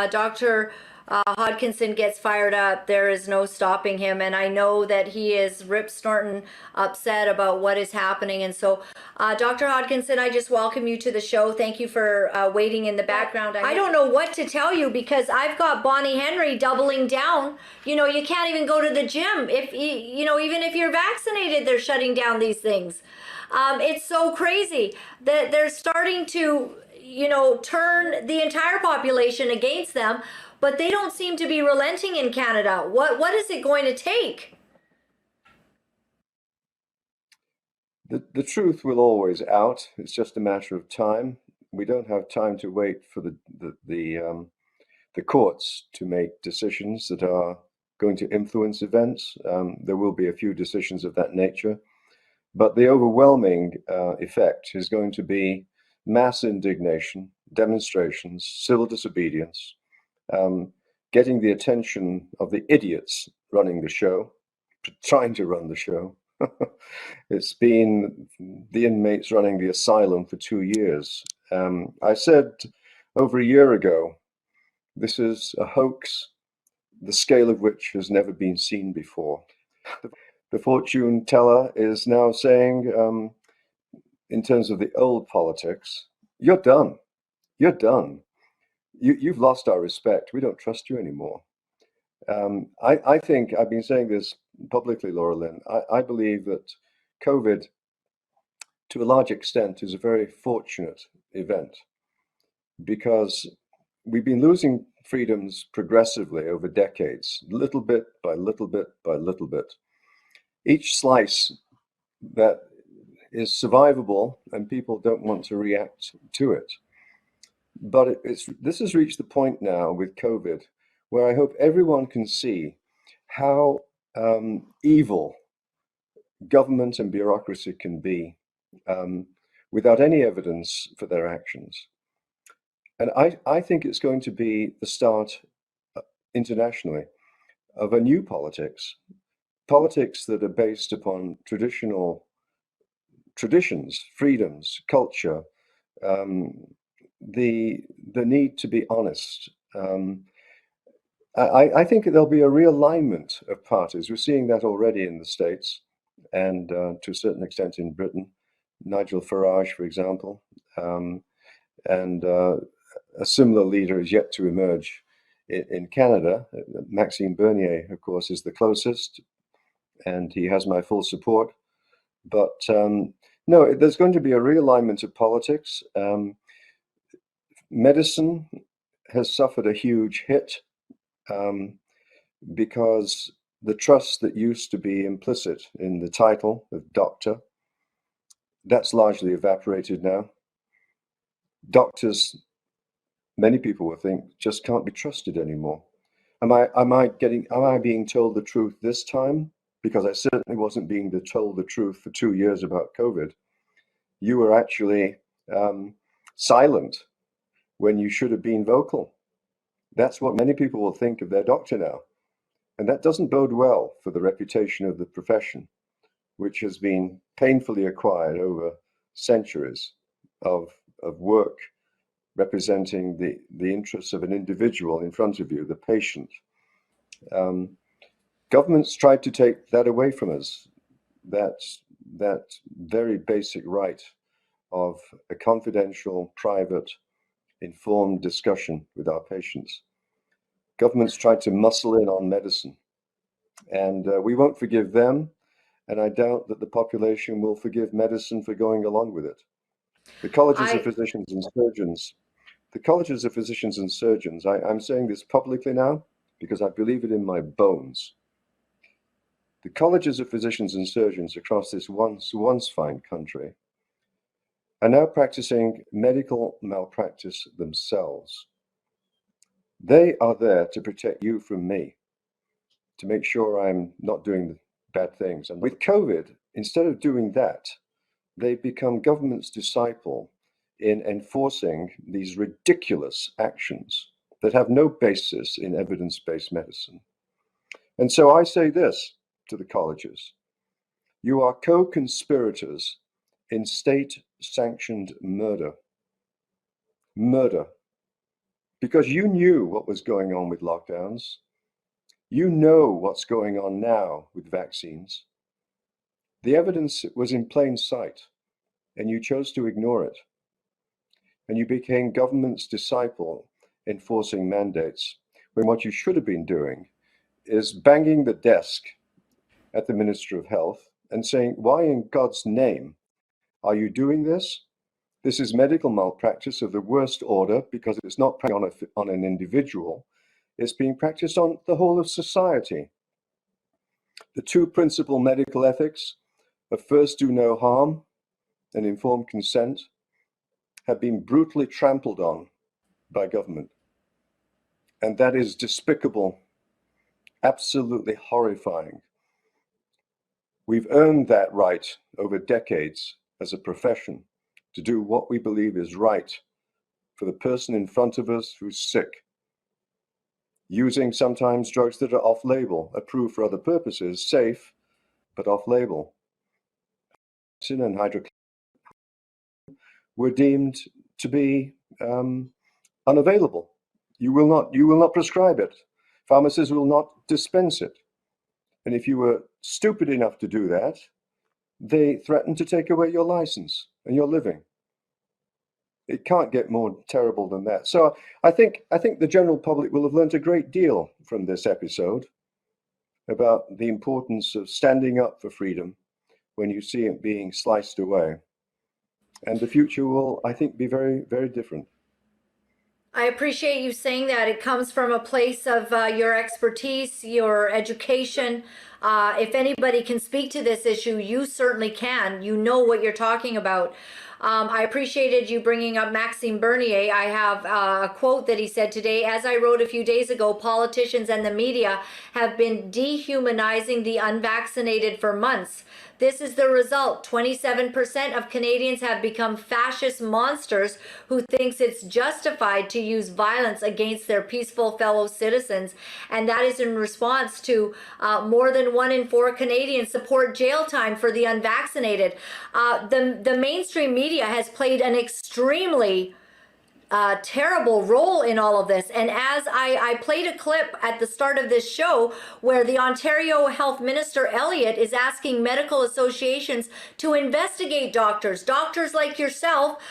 Dr. Hodkinson gets fired up, there is no stopping him. And I know that he is rip snorting upset about what is happening. And so, Dr. Hodkinson, I just welcome you to the show. Thank you for waiting in the background. I don't know what to tell you because I've got Bonnie Henry doubling down. You know, you can't even go to the gym. If you know, even if you're vaccinated, they're shutting down these things. It's so crazy that they're starting to, you know, turn the entire population against them, but they don't seem to be relenting in Canada. What is it going to take? The truth will always out. It's just a matter of time. We don't have time to wait for the courts to make decisions that are going to influence events. There will be a few decisions of that nature, but the overwhelming effect is going to be mass indignation, demonstrations, civil disobedience, getting the attention of the idiots running the show, trying to run the show. It's been the inmates running the asylum for 2 years. I said over a year ago, this is a hoax, the scale of which has never been seen before. The fortune teller is now saying, in terms of the old politics, you're done. You're done. You've lost our respect. We don't trust you anymore. I think I've been saying this publicly, Laura-Lynn. I believe that COVID, to a large extent, is a very fortunate event because we've been losing freedoms progressively over decades, little bit by little bit by little bit. Each slice that is survivable and people don't want to react to it. But this has reached the point now with COVID where I hope everyone can see how evil government and bureaucracy can be without any evidence for their actions. And I think it's going to be the start internationally of a new politics that are based upon traditions, freedoms, culture, the need to be honest. I think there'll be a realignment of parties. We're seeing that already in the States and to a certain extent in Britain. Nigel Farage, for example, and a similar leader is yet to emerge in Canada. Maxime Bernier, of course, is the closest, and he has my full support. But no, there's going to be a realignment of politics. Medicine has suffered a huge hit because the trust that used to be implicit in the title of doctor, that's largely evaporated now. Doctors, many people will think, just can't be trusted anymore. Am I being told the truth this time? Because I certainly wasn't being told the truth for 2 years about COVID. You were actually silent when you should have been vocal. That's what many people will think of their doctor now. And that doesn't bode well for the reputation of the profession, which has been painfully acquired over centuries of work representing the interests of an individual in front of you, the patient. Governments tried to take that away from us, that very basic right of a confidential, private, informed discussion with our patients. Governments tried to muscle in on medicine, and we won't forgive them, and I doubt that the population will forgive medicine for going along with it. The colleges of physicians and surgeons, I'm saying this publicly now because I believe it in my bones. The colleges of physicians and surgeons across this once fine country are now practicing medical malpractice themselves. They are there to protect you from me, to make sure I'm not doing bad things. And with COVID, instead of doing that, they've become government's disciple in enforcing these ridiculous actions that have no basis in evidence-based medicine. And so I say this to the colleges: you are co-conspirators in state-sanctioned murder. Murder. because you knew what was going on with lockdowns. You know what's going on now with vaccines. The evidence was in plain sight, and you chose to ignore it. And you became government's disciple, enforcing mandates, when what you should have been doing is banging the desk at the Minister of Health and saying, why in God's name are you doing this? This is medical malpractice of the worst order, because it's not practiced on an individual, it's being practiced on the whole of society. The two principal medical ethics of first do no harm and informed consent have been brutally trampled on by government. And that is despicable, absolutely horrifying. We've earned that right over decades as a profession to do what we believe is right for the person in front of us who's sick, using sometimes drugs that are off-label, approved for other purposes, safe, but off-label. And hydrochloroquine were deemed to be unavailable. You will not prescribe it. Pharmacists will not dispense it. And if you were stupid enough to do that, they threatened to take away your license and your living. It can't get more terrible than that. So I think the general public will have learned a great deal from this episode about the importance of standing up for freedom when you see it being sliced away. And the future will, I think, be very, very different. I appreciate you saying that. It comes from a place of your expertise, your education. If anybody can speak to this issue, you certainly can. You know what you're talking about. I appreciated you bringing up Maxime Bernier. I have a quote that he said today. As I wrote a few days ago, politicians and the media have been dehumanizing the unvaccinated for months. This is the result. 27% of Canadians have become fascist monsters who thinks it's justified to use violence against their peaceful fellow citizens. And that is in response to more than 1 in 4 Canadians support jail time for the unvaccinated. The mainstream media has played an extremely terrible role in all of this. And as I played a clip at the start of this show where the Ontario Health Minister Elliott is asking medical associations to investigate doctors like yourself,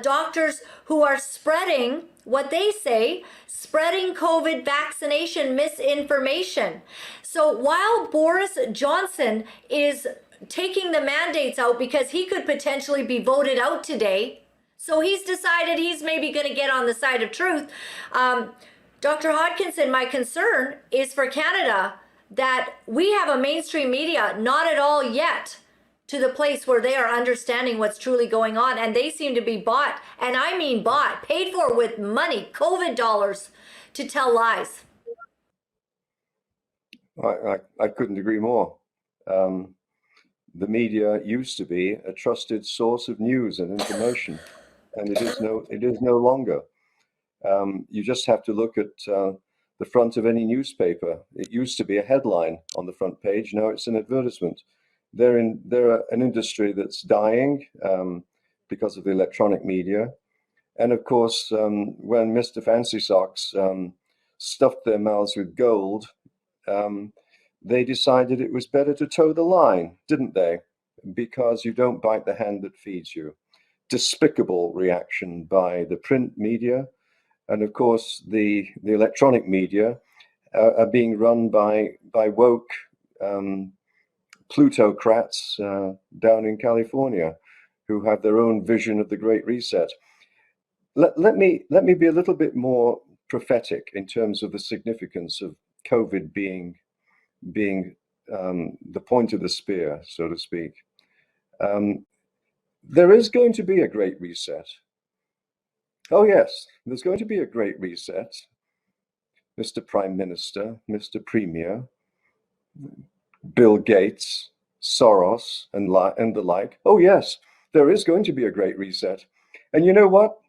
doctors who are spreading what they say, spreading COVID vaccination misinformation. So while Boris Johnson is taking the mandates out because he could potentially be voted out today, so he's decided he's maybe going to get on the side of truth. Dr. Hodkinson, my concern is for Canada that we have a mainstream media not at all yet to the place where they are understanding what's truly going on. And they seem to be bought, and I mean bought, paid for with money, COVID dollars, to tell lies. I couldn't agree more. The media used to be a trusted source of news and information, and it is no longer. You just have to look at the front of any newspaper. It used to be a headline on the front page. Now it's an advertisement. They're an industry that's dying because of the electronic media. And of course, when Mr. Fancy Socks stuffed their mouths with gold, they decided it was better to toe the line, didn't they? Because you don't bite the hand that feeds you. Despicable reaction by the print media. And of course, the electronic media are being run by woke plutocrats down in California who have their own vision of the Great Reset. Let me be a little bit more prophetic in terms of the significance of COVID being the point of the spear, so to speak. There is going to be a Great Reset. Oh yes, there's going to be a Great Reset, Mr. Prime Minister, Mr. Premier, Bill Gates, Soros, and the like. Oh yes, there is going to be a Great Reset. And you know what?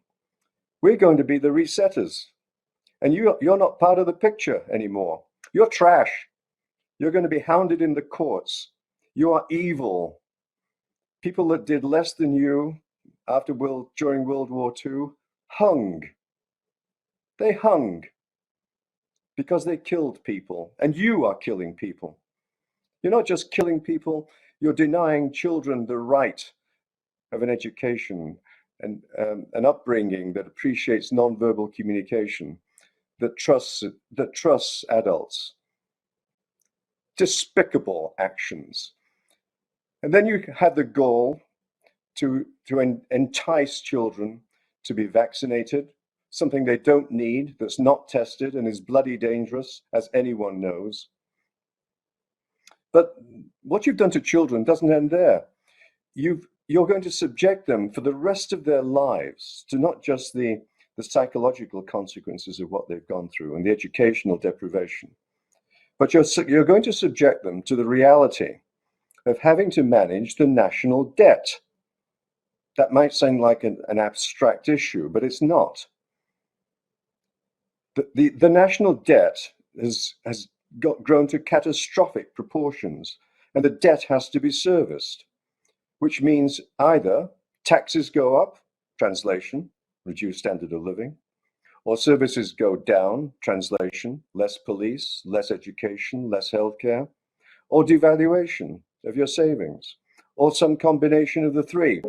We're going to be the resetters. And you're not part of the picture anymore. You're trash. You're going to be hounded in the courts. You are evil. People that did less than you during World War II, hung. They hung because they killed people, and you are killing people. You're not just killing people, you're denying children the right of an education and an upbringing that appreciates nonverbal communication, that trusts adults. Despicable actions. And then you have the goal to entice children to be vaccinated, something they don't need, that's not tested and is bloody dangerous, as anyone knows. But what you've done to children doesn't end there. You're going to subject them for the rest of their lives to not just the psychological consequences of what they've gone through and the educational deprivation, but you're going to subject them to the reality of having to manage the national debt. That might sound like an abstract issue, but it's not. The national debt has grown to catastrophic proportions, and the debt has to be serviced, which means either taxes go up, translation, reduced standard of living, or services go down, translation, less police, less education, less healthcare, or devaluation of your savings, or some combination of the three.